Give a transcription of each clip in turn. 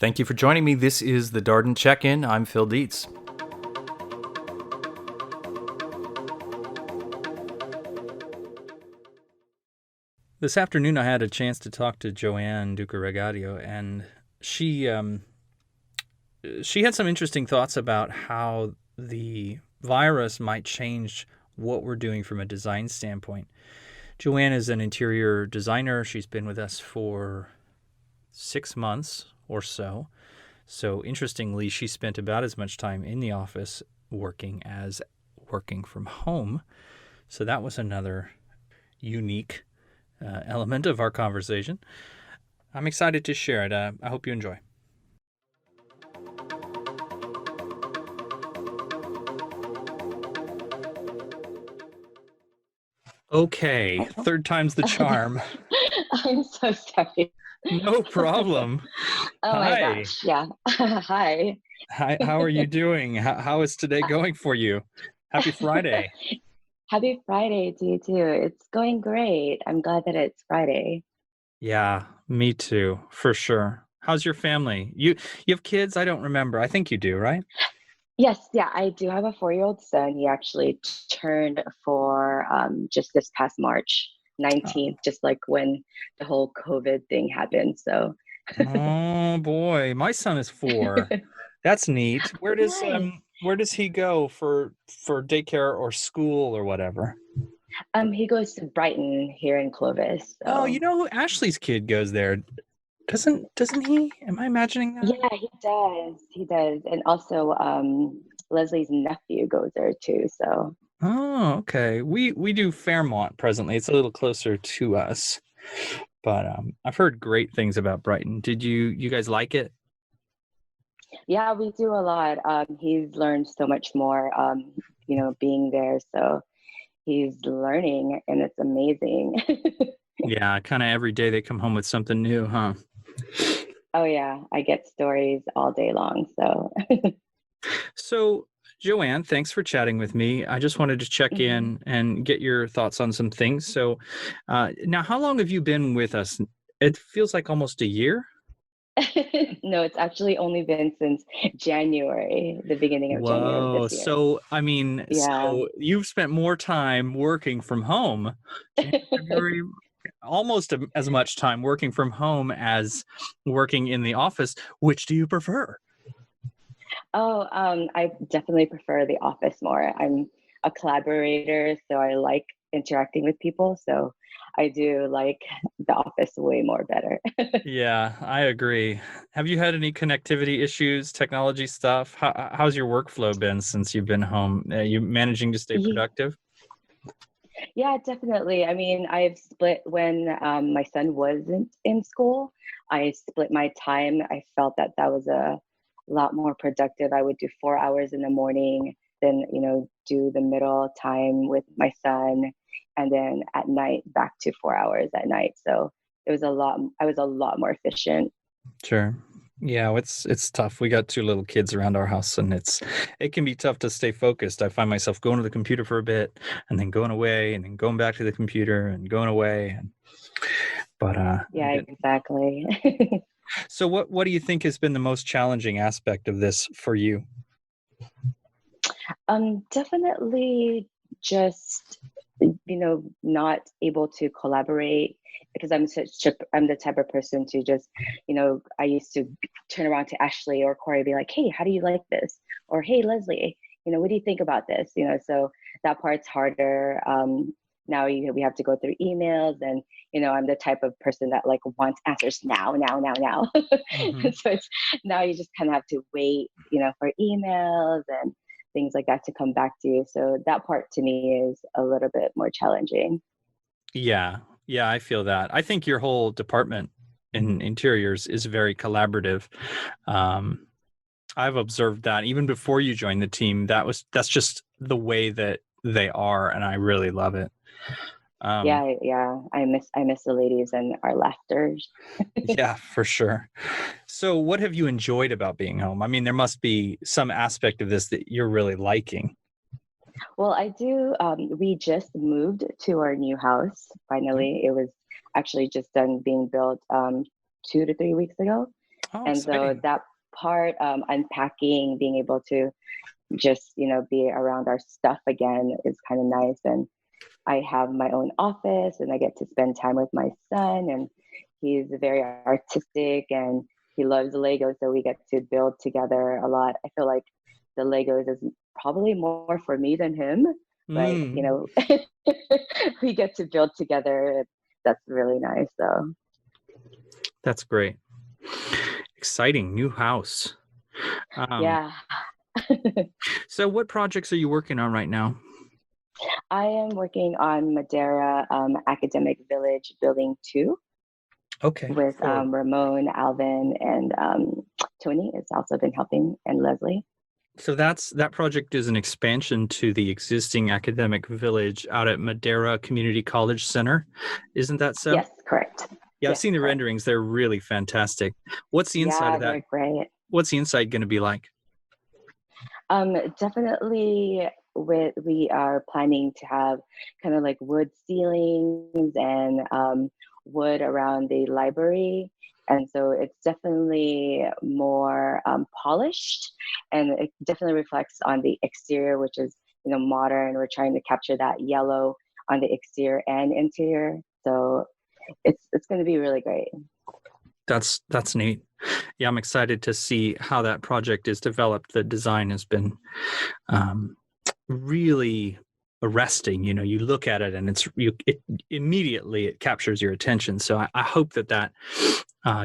Thank you for joining me. This is the Darden Check-In. I'm Phil Dietz. This afternoon, I had a chance to talk to Joanne Duka-Ragadio, and she had some interesting thoughts about how the virus might change what we're doing from a design standpoint. Joanne is an interior designer. She's been with us for 6 months or so. So interestingly, she spent about as much time in the office working as working from home. So that was another unique element of our conversation. I'm excited to share it. I hope you enjoy. Okay, third time's the charm. I'm so sorry. No problem. Oh Hi. my gosh. Yeah. Hi. Hi. How are you doing? How is today going for you? Happy Friday. Happy Friday to you too. It's going great. I'm glad that it's Friday. Yeah, me too, for sure. How's your family? You have kids? I don't remember. I think you do, right? Yes, yeah, I do have a 4-year-old son. He actually turned 4 just this past March Oh, 19th, just like when the whole COVID thing happened. So oh boy, my son is 4. That's neat. nice. Where does he go for daycare or school or whatever? He goes to Brighton here in Clovis. Oh, you So know, Ashley's kid goes there. Doesn't he? Am I imagining that? yeah, he does. He does. And also Leslie's nephew goes there too. So Oh, okay. We do Fairmont presently. It's a little closer to us. But I've heard great things about Brighton. Did you guys like it? yeah, we do a lot. He's learned so much more, being there. So he's learning and it's amazing. Yeah, kind of every day they come home with something new, huh? Oh yeah, I get stories all day long. So So, Joanne, thanks for chatting with me. I just wanted to check Mhm. in and get your thoughts on some things. So, now how long have you been with us? It feels like almost a year. No, it's actually only been since January, the beginning of January of Whoa. this year. Yeah. So you've spent more time working from home, January, February, almost as much time working from home as working in the office. Which do you prefer? Oh, I definitely prefer the office more. I'm a collaborator, so I like interacting with people. So I do like the office way more better. Yeah, I agree. Have you had any connectivity issues, technology stuff? How's your workflow been since you've been home? You managing to stay Ye- productive? Yeah, definitely. I mean, I've split when my son wasn't in school. I split my time. I felt that that was a lot more productive. I would do 4 hours in the morning, then, do the middle time with my son, and then at night back to 4 hours at night. So I was a lot more efficient. Sure. Yeah, it's tough. We got 2 little kids around our house, and it can be tough to stay focused. I find myself going to the computer for a bit, and then going away, and then going back to the computer, and going away. But Yeah, exactly. so what do you think has been the most challenging aspect of this for you? Definitely just, not able to collaborate because I'm the type of person to just, I used to turn around to Ashley or Corey and be like, hey, how do you like this? Or hey, Leslie, what do you think about this? So that part's harder. Now we have to go through emails and I'm the type of person that like wants answers now, now, now, now. Hmm. So it's now you just kind of have to wait, for emails and things like that to come back to you. So that part to me is a little bit more challenging. Yeah. Yeah, I feel that. I think your whole department in interiors is very collaborative. Um, I've observed that even before you joined the team. That's just the way that they are, and I really love it. Um, Yeah, yeah. I miss the ladies and our laughter. yeah, for sure. So, what have you enjoyed about being home? I mean, there must be some aspect of this that you're really liking. Well, I do. We just moved to our new house. Finally, it was actually just done being built 2 to 3 weeks ago. Oh, And so exciting. that part, unpacking, being able to just, be around our stuff again is kind of nice. And I have my own office and I get to spend time with my son, and he's very artistic and he loves Lego. So we get to build together a lot. I feel like the Legos is probably more for me than him, but Mm, we get to build together. That's really nice. So that's great. Exciting new house. Um, yeah, so what projects are you working on right now? I am working on Madeira Academic Village Building 2 Okay, with for Ramon, Alvin, and Tony has also been helping, and Leslie. so that project is an expansion to the existing academic village out at Madera Community College Center. Isn't that so? Yes, correct. Yeah, I've Yes, seen the correct. renderings. They're really fantastic. What's the inside Yeah, of that? they're great. What's the inside going to be like? Definitely we are planning to have kind of like wood ceilings and wood around the library. And so it's definitely more polished, and it definitely reflects on the exterior, which is, modern. We're trying to capture that yellow on the exterior and interior. So it's going to be really great. That's neat. Yeah, I'm excited to see how that project is developed. The design has been um, really arresting. You look at it and it immediately it captures your attention. So I hope that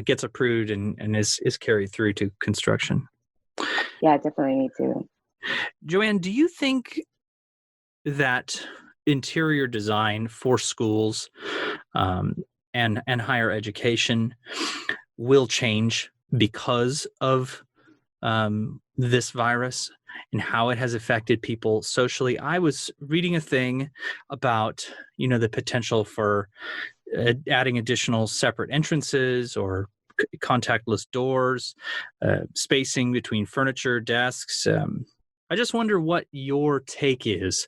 gets approved and is carried through to construction. Yeah, definitely me too. Joanne, do you think that interior design for schools um, and higher education will change because of this virus and how it has affected people socially? I was reading a thing about the potential for adding additional separate entrances or contactless doors, spacing between furniture, desks. I just wonder what your take is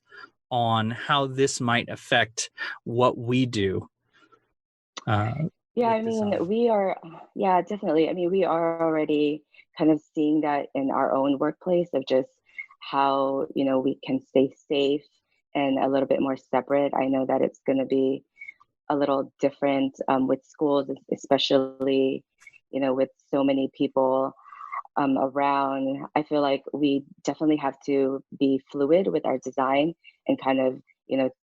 on how this might affect what we do uh, Yeah, with I mean, design. yeah, definitely. I mean, we are already kind of seeing that in our own workplace of just how, we can stay safe and a little bit more separate. I know that it's going to be a little different with schools, especially, with so many people around. I feel like we definitely have to be fluid with our design and kind of,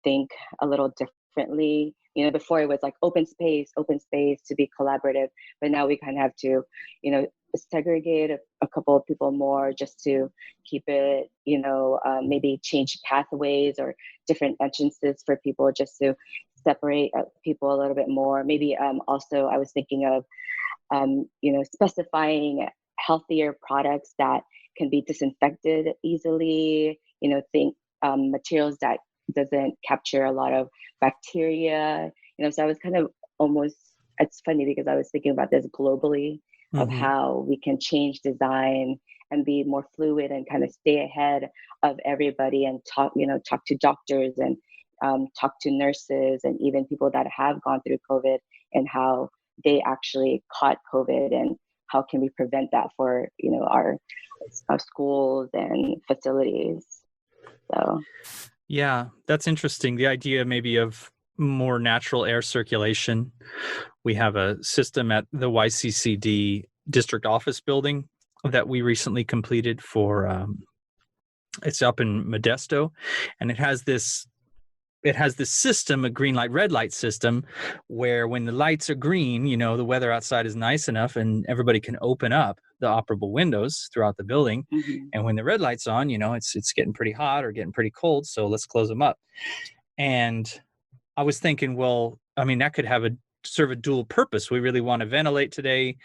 think a little differently. Before it was like open space to be collaborative, but now we kind of have to, segregate a couple of people more just to keep it, maybe change pathways or different entrances for people just to separate people a little bit more. Maybe also I was thinking of specifying healthier products that can be disinfected easily, think materials that doesn't capture a lot of bacteria, so I was kind of almost, it's funny because I was thinking about this globally of Hmm. how we can change design and be more fluid and kind of stay ahead of everybody and talk to doctors and talk to nurses and even people that have gone through COVID and how they actually caught COVID and how can we prevent that for our schools and facilities. So Yeah, that's interesting. The idea maybe of more natural air circulation. We have a system at the YCCD district office building that we recently completed for it's up in Modesto, and it has this system, a green light, red light system, where when the lights are green, the weather outside is nice enough and everybody can open up the operable windows throughout the building. mhm. And when the red light's on, it's getting pretty hot or getting pretty cold. So let's close them up. And I was thinking, well, I mean, that could serve a dual purpose. We really want to ventilate today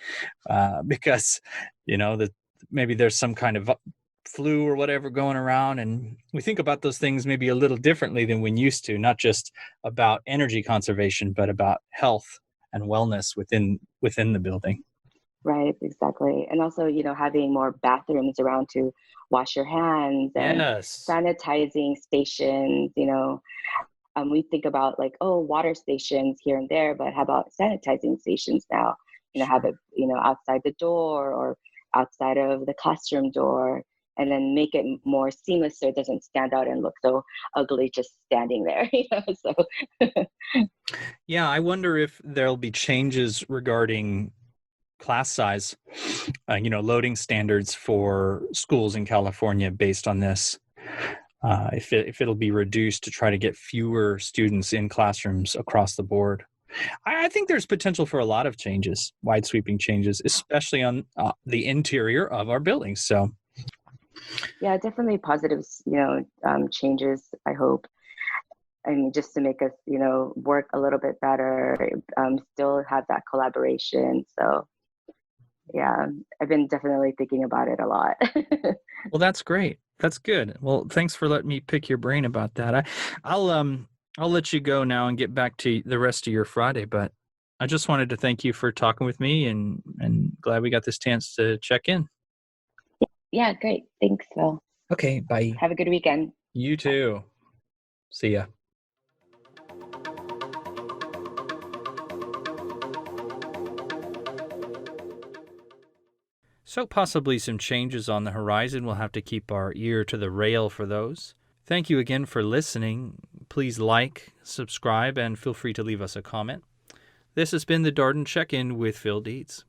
because, that maybe there's some kind of flu or whatever going around, and we think about those things maybe a little differently than we used to, not just about energy conservation but about health and wellness within the building. Right, exactly. And also, having more bathrooms around to wash your hands and Yes. sanitizing stations, we think about like, oh, water stations here and there, but how about sanitizing stations now? have Sure. it, outside the door or outside of the classroom door, and then make it more seamless so it doesn't stand out and look so ugly just standing there. So Yeah, I wonder if there'll be changes regarding class size, loading standards for schools in California based on this. If it'll be reduced to try to get fewer students in classrooms across the board. I think there's potential for a lot of changes, wide sweeping changes, especially on the interior of our buildings. So, yeah, definitely positives, changes, I hope. I mean, just to make us, work a little bit better, still have that collaboration. So yeah, I've been definitely thinking about it a lot. well, that's great. That's good. Well, thanks for letting me pick your brain about that. I'll let you go now and get back to the rest of your Friday, but I just wanted to thank you for talking with me and glad we got this chance to check in. Yeah, great. Thanks, Phil. Okay, bye. Have a good weekend. You Bye. too. See ya. So, possibly some changes on the horizon. We'll have to keep our ear to the rail for those. Thank you again for listening. Please like, subscribe, and feel free to leave us a comment. This has been the Darden Check In with Phil Dietz.